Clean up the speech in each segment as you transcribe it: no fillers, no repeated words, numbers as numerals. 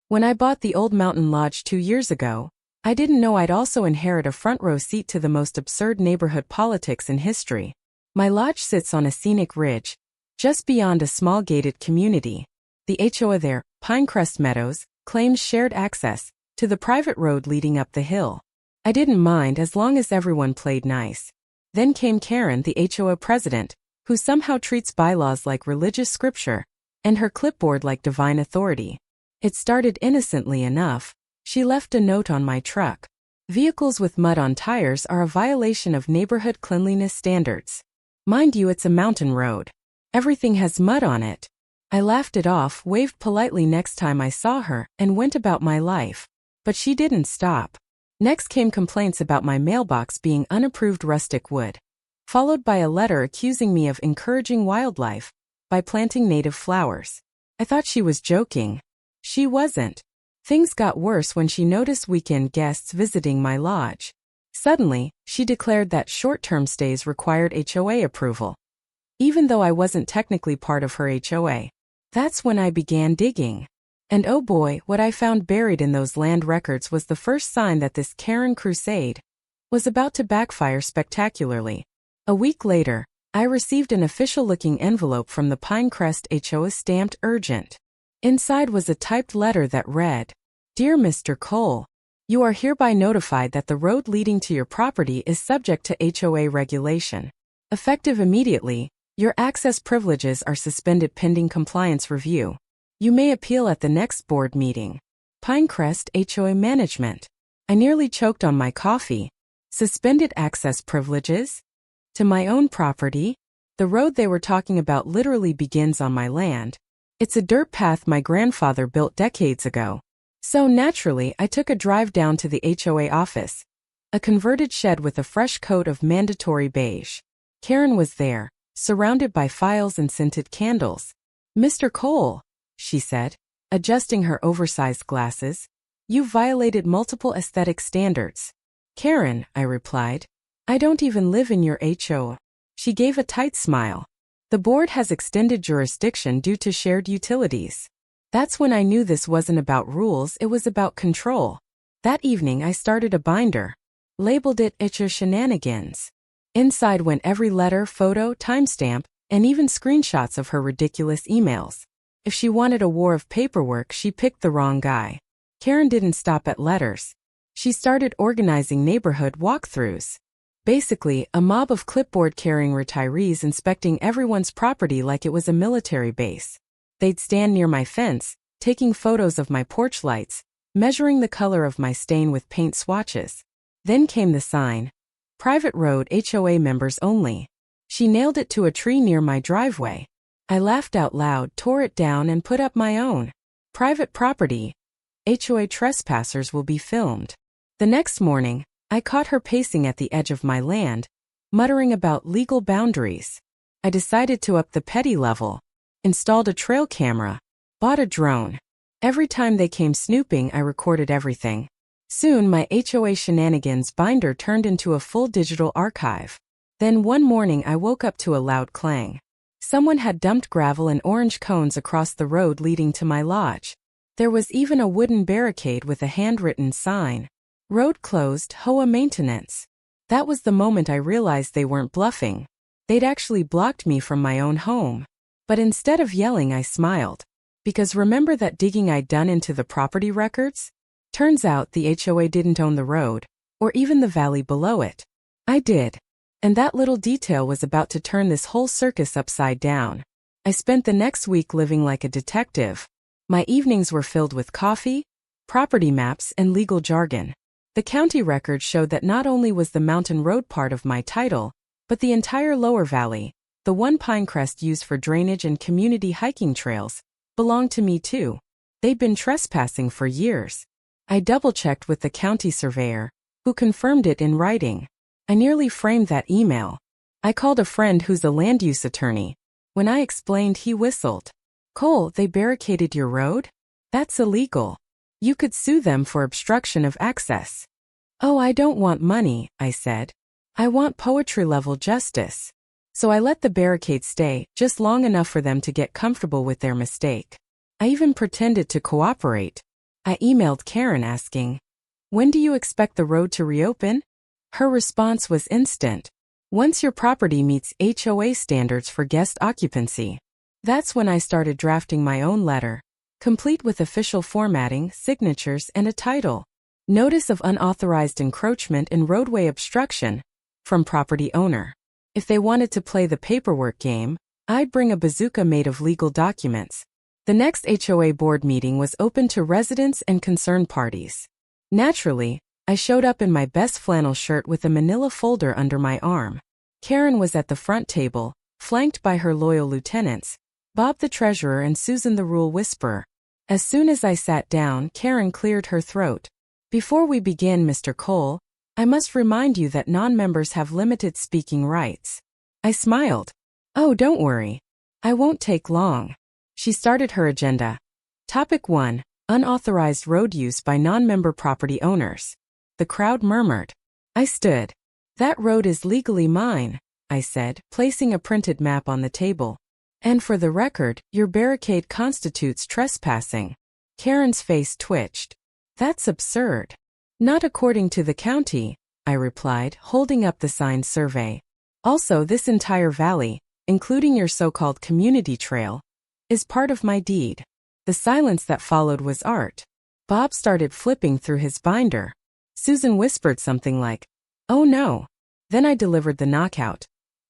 When I bought the old mountain lodge 2 years ago, I didn't know I'd also inherit a front row seat to the most absurd neighborhood politics in history. My lodge sits on a scenic ridge, just beyond a small gated community. The HOA there, Pinecrest Meadows, claims shared access to the private road leading up the hill. I didn't mind as long as everyone played nice. Then came Karen, the HOA president, who somehow treats bylaws like religious scripture, and her clipboard like divine authority. It started innocently enough. She left a note on my truck. Vehicles with mud on tires are a violation of neighborhood cleanliness standards. Mind you, it's a mountain road. Everything has mud on it. I laughed it off, waved politely next time I saw her, and went about my life. But she didn't stop. Next came complaints about my mailbox being unapproved rustic wood, followed by a letter accusing me of encouraging wildlife by planting native flowers. I thought she was joking. She wasn't. Things got worse when she noticed weekend guests visiting my lodge. Suddenly, she declared that short-term stays required HOA approval, even though I wasn't technically part of her HOA. That's when I began digging. And oh boy, what I found buried in those land records was the first sign that this Karen crusade was about to backfire spectacularly. A week later, I received an official-looking envelope from the Pinecrest HOA stamped urgent. Inside was a typed letter that read, "Dear Mr. Cole, you are hereby notified that the road leading to your property is subject to HOA regulation. Effective immediately, your access privileges are suspended pending compliance review. You may appeal at the next board meeting. Pinecrest HOA Management." I nearly choked on my coffee. Suspended access privileges? To my own property? The road they were talking about literally begins on my land. It's a dirt path my grandfather built decades ago. So naturally, I took a drive down to the HOA office. A converted shed with a fresh coat of mandatory beige. Karen was there, surrounded by files and scented candles. "Mr. Cole," she said, adjusting her oversized glasses, "you've violated multiple aesthetic standards." "Karen," I replied, "I don't even live in your HOA." She gave a tight smile. "The board has extended jurisdiction due to shared utilities." That's when I knew this wasn't about rules, it was about control. That evening I started a binder. Labeled it HOA Shenanigans. Inside went every letter, photo, timestamp, and even screenshots of her ridiculous emails. If she wanted a war of paperwork, she picked the wrong guy. Karen didn't stop at letters. She started organizing neighborhood walkthroughs. Basically, a mob of clipboard-carrying retirees inspecting everyone's property like it was a military base. They'd stand near my fence, taking photos of my porch lights, measuring the color of my stain with paint swatches. Then came the sign, "Private Road HOA Members Only." She nailed it to a tree near my driveway. I laughed out loud, tore it down, and put up my own. "Private property. HOA trespassers will be filmed." The next morning, I caught her pacing at the edge of my land, muttering about legal boundaries. I decided to up the petty level. Installed a trail camera. Bought a drone. Every time they came snooping, I recorded everything. Soon my HOA Shenanigans binder turned into a full digital archive. Then one morning I woke up to a loud clang. Someone had dumped gravel and orange cones across the road leading to my lodge. There was even a wooden barricade with a handwritten sign. "Road closed, HOA maintenance." That was the moment I realized they weren't bluffing. They'd actually blocked me from my own home. But instead of yelling, I smiled. Because remember that digging I'd done into the property records? Turns out the HOA didn't own the road, or even the valley below it. I did. And that little detail was about to turn this whole circus upside down. I spent the next week living like a detective. My evenings were filled with coffee, property maps, and legal jargon. The county records showed that not only was the mountain road part of my title, but the entire lower valley, the one Pinecrest used for drainage and community hiking trails, belonged to me too. They'd been trespassing for years. I double-checked with the county surveyor, who confirmed it in writing. I nearly framed that email. I called a friend who's a land use attorney. When I explained, he whistled. "Cole, they barricaded your road? That's illegal. You could sue them for obstruction of access." "Oh, I don't want money," I said. "I want poetry-level justice." So I let the barricade stay, just long enough for them to get comfortable with their mistake. I even pretended to cooperate. I emailed Karen asking, "When do you expect the road to reopen?" Her response was instant. "Once your property meets HOA standards for guest occupancy." That's when I started drafting my own letter, complete with official formatting, signatures, and a title. Notice of unauthorized encroachment and roadway obstruction from property owner. If they wanted to play the paperwork game, I'd bring a bazooka made of legal documents. The next HOA board meeting was open to residents and concerned parties. Naturally, I showed up in my best flannel shirt with a manila folder under my arm. Karen was at the front table, flanked by her loyal lieutenants, Bob the treasurer and Susan the rule whisperer. As soon as I sat down, Karen cleared her throat. "Before we begin, Mr. Cole, I must remind you that non-members have limited speaking rights." I smiled. "Oh, don't worry. I won't take long." She started her agenda. Topic 1. Unauthorized road use by non-member property owners. The crowd murmured. I stood. "That road is legally mine," I said, placing a printed map on the table. "And for the record, your barricade constitutes trespassing." Karen's face twitched. "That's absurd." "Not according to the county," I replied, holding up the signed survey. "Also, this entire valley, including your so-called community trail, is part of my deed." The silence that followed was art. Bob started flipping through his binder. Susan whispered something like, "Oh no." Then I delivered the knockout.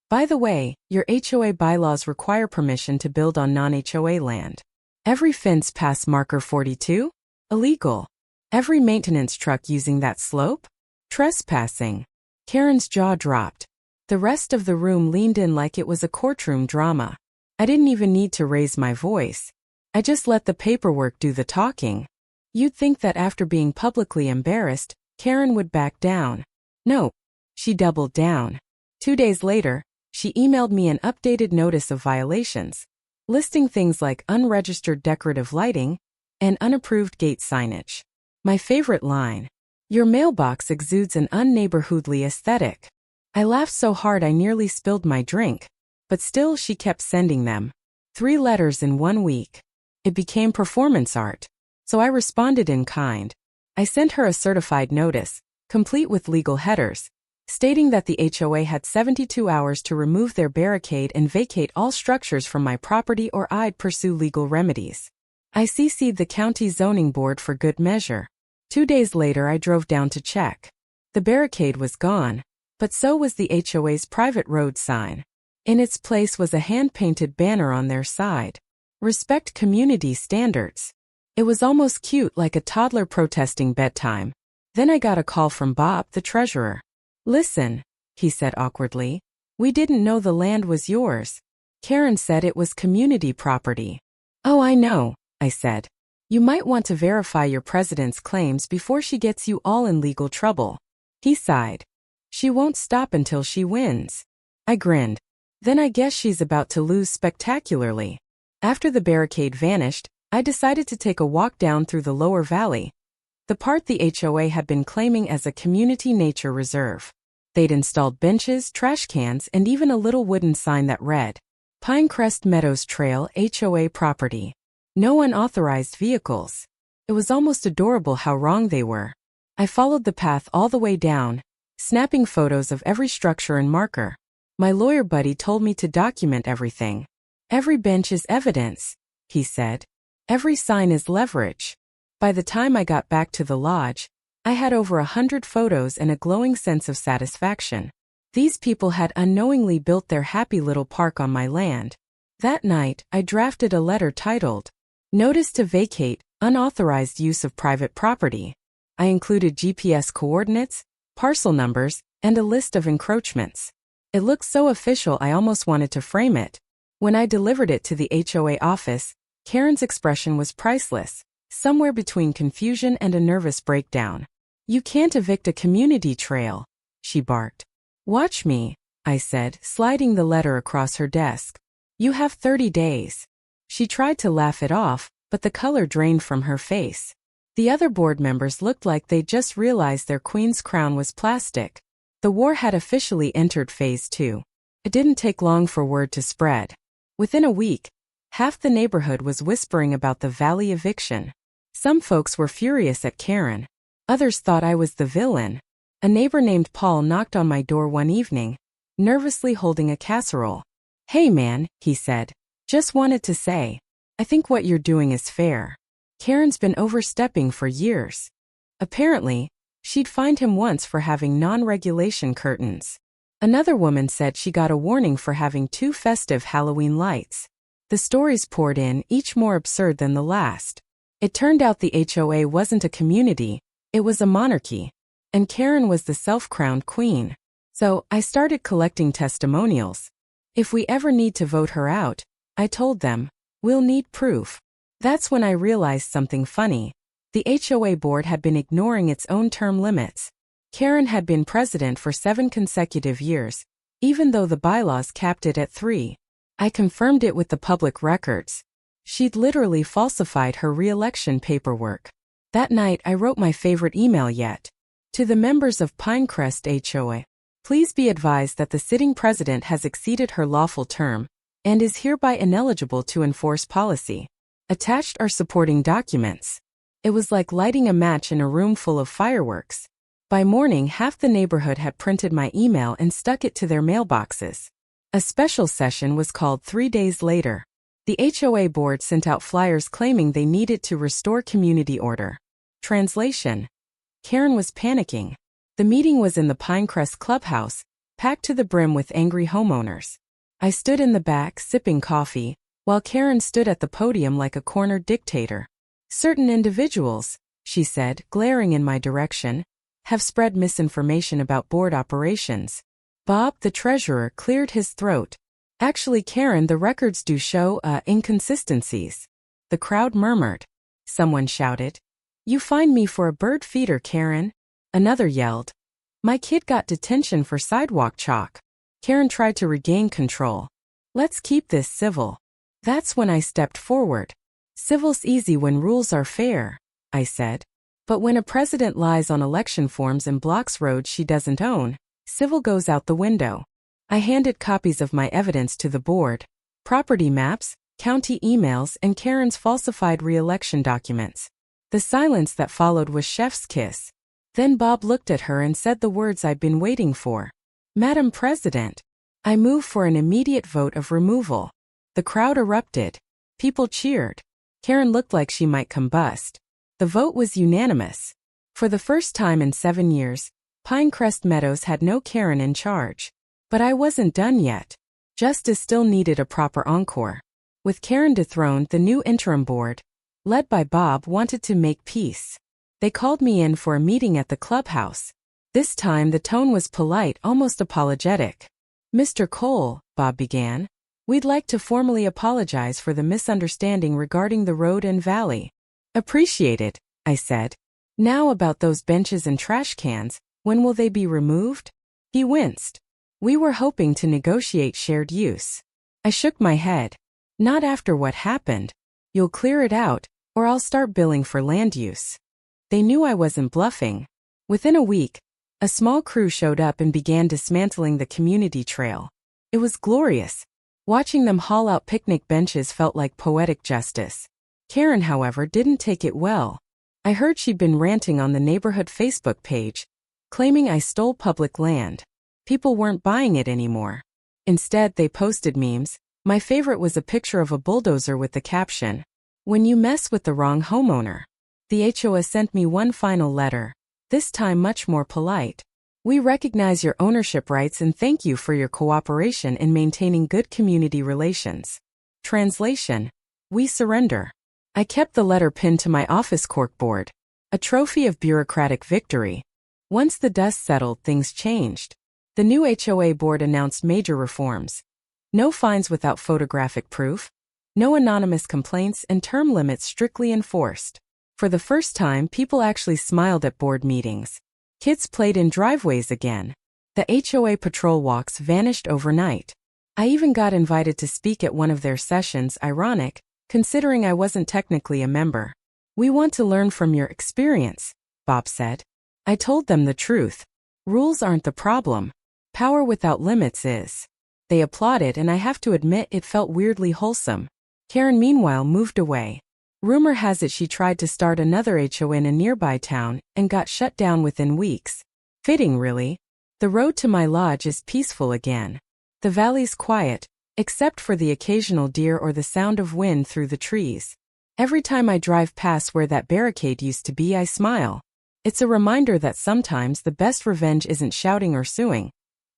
"By the way, your HOA bylaws require permission to build on non-HOA land. Every fence past marker 42? Illegal. Every maintenance truck using that slope? Trespassing." Karen's jaw dropped. The rest of the room leaned in like it was a courtroom drama. I didn't even need to raise my voice. I just let the paperwork do the talking. You'd think that after being publicly embarrassed, Karen would back down. No. She doubled down. 2 days later, she emailed me an updated notice of violations, listing things like unregistered decorative lighting and unapproved gate signage. My favorite line, "Your mailbox exudes an unneighborhoodly aesthetic." I laughed so hard I nearly spilled my drink, but still she kept sending them. 3 letters in 1 week. It became performance art. So I responded in kind. I sent her a certified notice, complete with legal headers, stating that the HOA had 72 hours to remove their barricade and vacate all structures from my property or I'd pursue legal remedies. I CC'd the county zoning board for good measure. 2 days later I drove down to check. The barricade was gone, but so was the HOA's private road sign. In its place was a hand-painted banner on their side. "Respect community standards." It was almost cute, like a toddler protesting bedtime. Then I got a call from Bob, the treasurer. "Listen," he said awkwardly. "We didn't know the land was yours. Karen said it was community property." "Oh, I know," I said. "You might want to verify your president's claims before she gets you all in legal trouble." He sighed. "She won't stop until she wins." I grinned. Then I guess she's about to lose spectacularly. After the barricade vanished, I decided to take a walk down through the lower valley, the part the HOA had been claiming as a community nature reserve. They'd installed benches, trash cans, and even a little wooden sign that read, "Pinecrest Meadows Trail, HOA property. No unauthorized vehicles." It was almost adorable how wrong they were. I followed the path all the way down, snapping photos of every structure and marker. My lawyer buddy told me to document everything. "Every bench is evidence," he said. "Every sign is leverage." By the time I got back to the lodge, I had over 100 photos and a glowing sense of satisfaction. These people had unknowingly built their happy little park on my land. That night, I drafted a letter titled, "Notice to Vacate, Unauthorized Use of Private Property." I included GPS coordinates, parcel numbers, and a list of encroachments. It looked so official I almost wanted to frame it. When I delivered it to the HOA office, Karen's expression was priceless, somewhere between confusion and a nervous breakdown. "You can't evict a community trail," she barked. "Watch me," I said, sliding the letter across her desk. "You have 30 days. She tried to laugh it off, but the color drained from her face. The other board members looked like they'd just realized their queen's crown was plastic. The war had officially entered phase 2. It didn't take long for word to spread. Within a week, half the neighborhood was whispering about the valley eviction. Some folks were furious at Karen. Others thought I was the villain. A neighbor named Paul knocked on my door one evening, nervously holding a casserole. "Hey man," he said. "Just wanted to say, I think what you're doing is fair. Karen's been overstepping for years." Apparently, she'd fined him once for having non-regulation curtains. Another woman said she got a warning for having too festive Halloween lights. The stories poured in, each more absurd than the last. It turned out the HOA wasn't a community, it was a monarchy. And Karen was the self-crowned queen. So, I started collecting testimonials. If we ever need to vote her out, I told them, we'll need proof. That's when I realized something funny. The HOA board had been ignoring its own term limits. Karen had been president for 7 consecutive years, even though the bylaws capped it at 3. I confirmed it with the public records. She'd literally falsified her re-election paperwork. That night I wrote my favorite email yet. To the members of Pinecrest HOA, please be advised that the sitting president has exceeded her lawful term and is hereby ineligible to enforce policy. Attached are supporting documents. It was like lighting a match in a room full of fireworks. By morning, half the neighborhood had printed my email and stuck it to their mailboxes. A special session was called 3 days later. The HOA board sent out flyers claiming they needed to restore community order. Translation: Karen was panicking. The meeting was in the Pinecrest clubhouse, packed to the brim with angry homeowners. I stood in the back sipping coffee, while Karen stood at the podium like a cornered dictator. "Certain individuals," she said, glaring in my direction, "have spread misinformation about board operations." Bob, the treasurer, cleared his throat. "Actually, Karen, the records do show, inconsistencies." The crowd murmured. Someone shouted, "You fined me for a bird feeder, Karen." Another yelled, "My kid got detention for sidewalk chalk." Karen tried to regain control. "Let's keep this civil." That's when I stepped forward. "Civil's easy when rules are fair," I said. "But when a president lies on election forms and blocks roads she doesn't own, civil goes out the window." I handed copies of my evidence to the board: property maps, county emails, and Karen's falsified re-election documents. The silence that followed was chef's kiss. Then Bob looked at her and said the words I'd been waiting for. "Madam President, I move for an immediate vote of removal." The crowd erupted. People cheered. Karen looked like she might combust. The vote was unanimous. For the first time in 7 years, Pinecrest Meadows had no Karen in charge. But I wasn't done yet. Justice still needed a proper encore. With Karen dethroned, the new interim board, led by Bob, wanted to make peace. They called me in for a meeting at the clubhouse. This time the tone was polite, almost apologetic. "Mr. Cole," Bob began, "we'd like to formally apologize for the misunderstanding regarding the road and valley." "Appreciated," I said. "Now about those benches and trash cans, when will they be removed?" He winced. "We were hoping to negotiate shared use." I shook my head. "Not after what happened. You'll clear it out, or I'll start billing for land use." They knew I wasn't bluffing. Within a week, a small crew showed up and began dismantling the community trail. It was glorious. Watching them haul out picnic benches felt like poetic justice. Karen, however, didn't take it well. I heard she'd been ranting on the neighborhood Facebook page, claiming I stole public land. People weren't buying it anymore. Instead, they posted memes. My favorite was a picture of a bulldozer with the caption, "When you mess with the wrong homeowner." The HOA sent me one final letter, this time much more polite. "We recognize your ownership rights and thank you for your cooperation in maintaining good community relations." Translation: We surrender. I kept the letter pinned to my office corkboard, a trophy of bureaucratic victory. Once the dust settled, things changed. The new HOA board announced major reforms. No fines without photographic proof, no anonymous complaints, and term limits strictly enforced. For the first time, people actually smiled at board meetings. Kids played in driveways again. The HOA patrol walks vanished overnight. I even got invited to speak at one of their sessions, ironic, considering I wasn't technically a member. "We want to learn from your experience," Bob said. I told them the truth. Rules aren't the problem. Power without limits is. They applauded, and I have to admit it felt weirdly wholesome. Karen, meanwhile, moved away. Rumor has it she tried to start another HOA in a nearby town and got shut down within weeks. Fitting, really. The road to my lodge is peaceful again. The valley's quiet, except for the occasional deer or the sound of wind through the trees. Every time I drive past where that barricade used to be, I smile. It's a reminder that sometimes the best revenge isn't shouting or suing.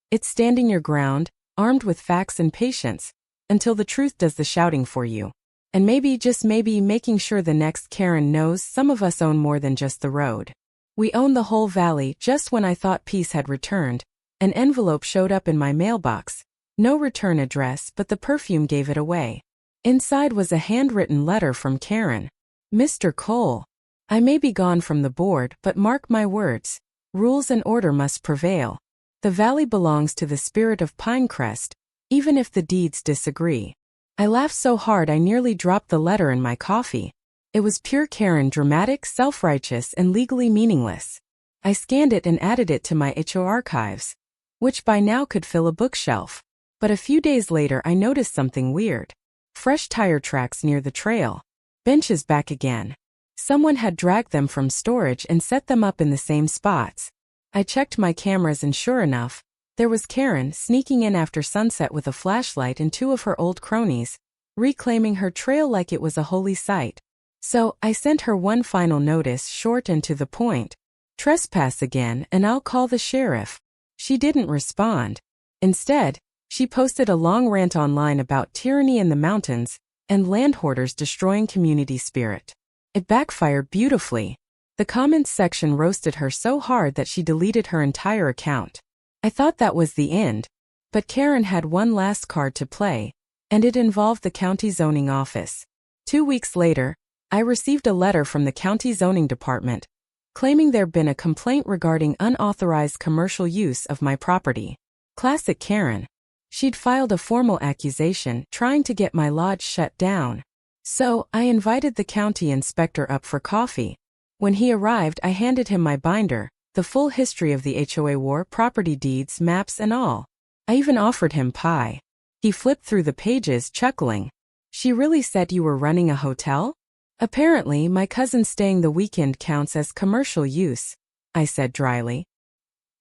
It's standing your ground, armed with facts and patience, until the truth does the shouting for you. And maybe, just maybe, making sure the next Karen knows some of us own more than just the road. We own the whole valley. Just when I thought peace had returned, an envelope showed up in my mailbox. No return address, but the perfume gave it away. Inside was a handwritten letter from Karen. Mr. Cole, I may be gone from the board, but mark my words. Rules and order must prevail. The valley belongs to the spirit of Pinecrest, even if the deeds disagree. I laughed so hard I nearly dropped the letter in my coffee. It was pure Karen, dramatic, self-righteous, and legally meaningless. I scanned it and added it to my HOA archives, which by now could fill a bookshelf. But a few days later I noticed something weird. Fresh tire tracks near the trail. Benches back again. Someone had dragged them from storage and set them up in the same spots. I checked my cameras and sure enough, there was Karen sneaking in after sunset with a flashlight and two of her old cronies, reclaiming her trail like it was a holy site. So, I sent her one final notice, short and to the point. Trespass again and I'll call the sheriff. She didn't respond. Instead, she posted a long rant online about tyranny in the mountains and landholders destroying community spirit. It backfired beautifully. The comments section roasted her so hard that she deleted her entire account. I thought that was the end, but Karen had one last card to play, and it involved the county zoning office. 2 weeks later, I received a letter from the county zoning department, claiming there'd been a complaint regarding unauthorized commercial use of my property. Classic Karen. She'd filed a formal accusation trying to get my lodge shut down. So, I invited the county inspector up for coffee. When he arrived, I handed him my binder, the full history of the HOA war, property deeds, maps and all. I even offered him pie. He flipped through the pages, chuckling. She really said you were running a hotel? Apparently, my cousin staying the weekend counts as commercial use, I said dryly.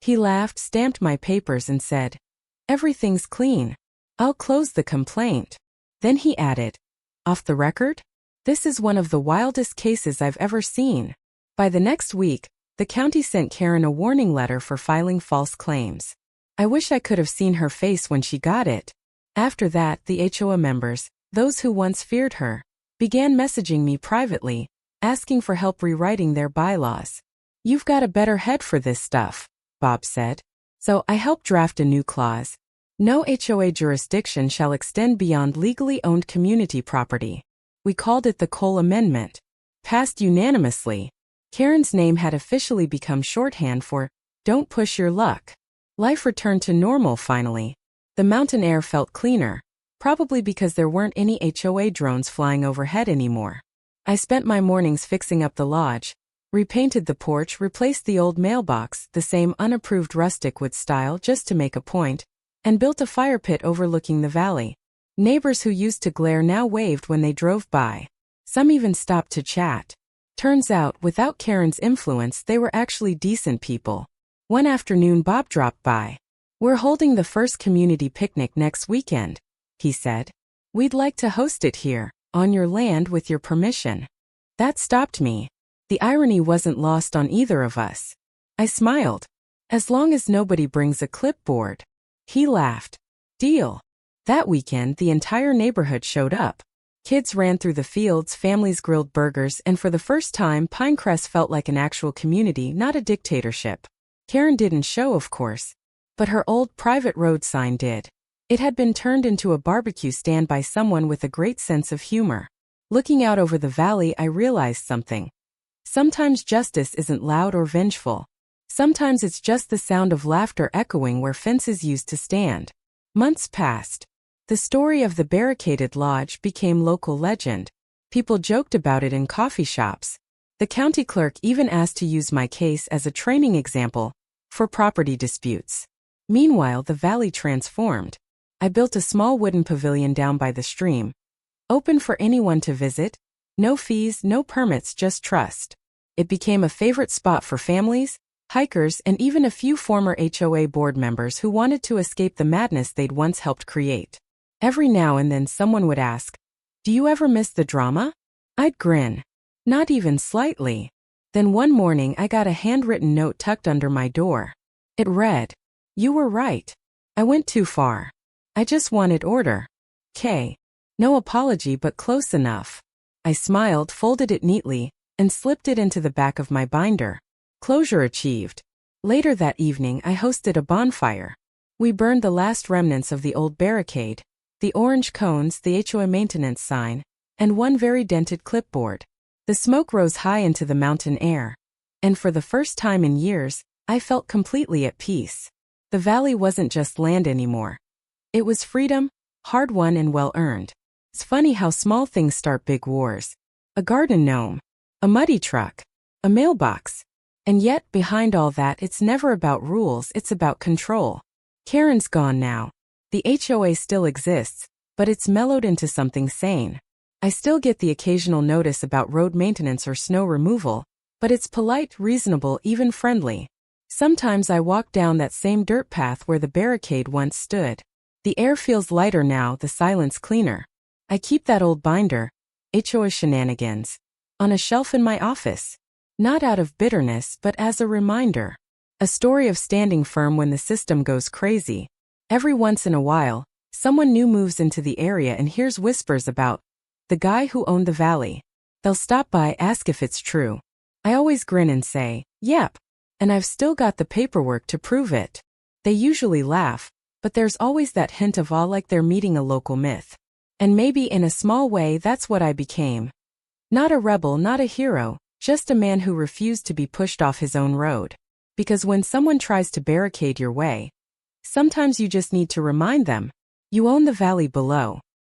He laughed, stamped my papers and said, everything's clean. I'll close the complaint. Then he added, off the record? This is one of the wildest cases I've ever seen. By the next week, the county sent Karen a warning letter for filing false claims. I wish I could have seen her face when she got it. After that, the HOA members, those who once feared her, began messaging me privately, asking for help rewriting their bylaws. You've got a better head for this stuff, Bob said. So I helped draft a new clause. No HOA jurisdiction shall extend beyond legally owned community property. We called it the Cole Amendment. Passed unanimously. Karen's name had officially become shorthand for, don't push your luck. Life returned to normal finally. The mountain air felt cleaner, probably because there weren't any HOA drones flying overhead anymore. I spent my mornings fixing up the lodge, repainted the porch, replaced the old mailbox, the same unapproved rustic wood style just to make a point, and built a fire pit overlooking the valley. Neighbors who used to glare now waved when they drove by. Some even stopped to chat. Turns out, without Karen's influence, they were actually decent people. One afternoon Bob dropped by. We're holding the first community picnic next weekend, he said. We'd like to host it here, on your land with your permission. That stopped me. The irony wasn't lost on either of us. I smiled. As long as nobody brings a clipboard. He laughed. Deal. That weekend, the entire neighborhood showed up. Kids ran through the fields, families grilled burgers, and for the first time, Pinecrest felt like an actual community, not a dictatorship. Karen didn't show, of course, but her old private road sign did. It had been turned into a barbecue stand by someone with a great sense of humor. Looking out over the valley, I realized something. Sometimes justice isn't loud or vengeful. Sometimes it's just the sound of laughter echoing where fences used to stand. Months passed. The story of the Barricaded Lodge became local legend. People joked about it in coffee shops. The county clerk even asked to use my case as a training example for property disputes. Meanwhile, the valley transformed. I built a small wooden pavilion down by the stream, open for anyone to visit. No fees, no permits, just trust. It became a favorite spot for families, hikers, and even a few former HOA board members who wanted to escape the madness they'd once helped create. Every now and then someone would ask, "Do you ever miss the drama?" I'd grin. Not even slightly. Then one morning I got a handwritten note tucked under my door. It read, "You were right. I went too far. I just wanted order. K. No apology but close enough." I smiled, folded it neatly, and slipped it into the back of my binder. Closure achieved. Later that evening I hosted a bonfire. We burned the last remnants of the old barricade, the orange cones, the HOA maintenance sign, and one very dented clipboard. The smoke rose high into the mountain air, and for the first time in years, I felt completely at peace. The valley wasn't just land anymore. It was freedom, hard-won and well-earned. It's funny how small things start big wars. A garden gnome, a muddy truck, a mailbox. And yet, behind all that, it's never about rules, it's about control. Karen's gone now. The HOA still exists, but it's mellowed into something sane. I still get the occasional notice about road maintenance or snow removal, but it's polite, reasonable, even friendly. Sometimes I walk down that same dirt path where the barricade once stood. The air feels lighter now, the silence cleaner. I keep that old binder, HOA Shenanigans, on a shelf in my office. Not out of bitterness, but as a reminder. A story of standing firm when the system goes crazy. Every once in a while, someone new moves into the area and hears whispers about the guy who owned the valley. They'll stop by, ask if it's true. I always grin and say, "Yep." And I've still got the paperwork to prove it. They usually laugh, but there's always that hint of awe, like they're meeting a local myth. And maybe in a small way that's what I became. Not a rebel, not a hero, just a man who refused to be pushed off his own road. Because when someone tries to barricade your way, sometimes you just need to remind them, you own the valley below.